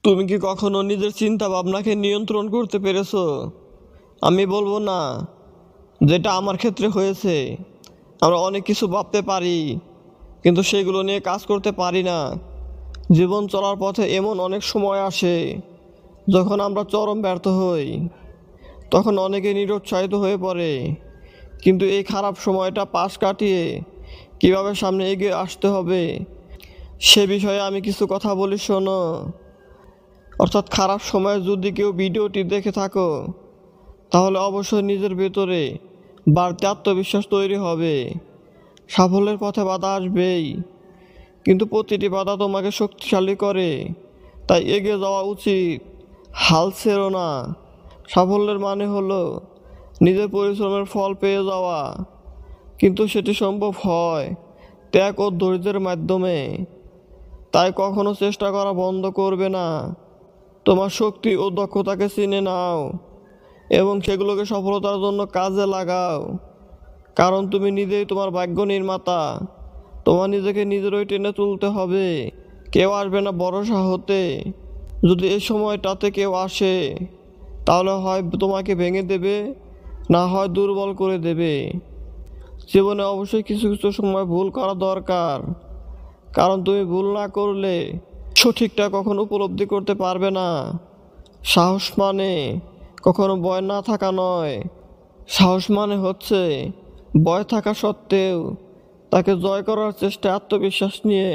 তুমি কি কখনো নিজের চিন্তা ভাবনাকে নিয়ন্ত্রণ করতে পেরেছো? আমি বলবো না, যেটা আমার ক্ষেত্রে হয়েছে। আমরা অনেক কিছু ভাবতে পারি, কিন্তু সেগুলো নিয়ে কাজ করতে পারি না। জীবন চলার পথে এমন অনেক সময় আসে যখন আমরা চরম ব্যর্থ হই। তখন অনেকে নিরুৎসাহিত হয়ে পড়ে, কিন্তু এই খারাপ সময়টা পাশ কাটিয়ে কিভাবে সামনে এগিয়ে আসতে হবে সে বিষয়ে আমি কিছু কথা বলি, শোনো। অর্থাৎ খারাপ সময়ে যদি কেউ ভিডিওটি দেখে থাকো, তাহলে অবশ্যই নিজের ভেতরে বাড়তি আত্মবিশ্বাস তৈরি হবে। সাফল্যের পথে বাধা আসবেই, কিন্তু প্রতিটি বাধা তোমাকে শক্তিশালী করে, তাই এগিয়ে যাওয়া উচিত। হাল ছেড়ো না। সাফল্যের মানে হলো নিজের পরিশ্রমের ফল পেয়ে যাওয়া, কিন্তু সেটি সম্ভব হয় ত্যাগ ও ধৈর্যের মাধ্যমে। তাই কখনো চেষ্টা করা বন্ধ করবে না। তোমার শক্তি ও দক্ষতাকে চিনে নাও এবং সেগুলোকে সফলতার জন্য কাজে লাগাও, কারণ তুমি নিজেই তোমার ভাগ্য নির্মাতা। তোমার নিজেকে নিজেরই টেনে তুলতে হবে, কেউ আসবে না ভরসা হতে। যদি এই সময়টাতে কেউ আসে, তাহলে হয় তোমাকে ভেঙে দেবে, না হয় দুর্বল করে দেবে। জীবনে অবশ্যই কিছু কিছু সময় ভুল করা দরকার, কারণ তুমি ভুল না করলে সঠিকটা কখনো উপলব্ধি করতে পারবে না। সাহস মানে কখনো ভয় না থাকা নয়। সাহস মানে হচ্ছে ভয় থাকা সত্ত্বেও তাকে জয় করার চেষ্টায় আত্মবিশ্বাস নিয়ে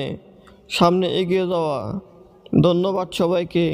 সামনে এগিয়ে যাওয়া। ধন্যবাদ সবাইকে।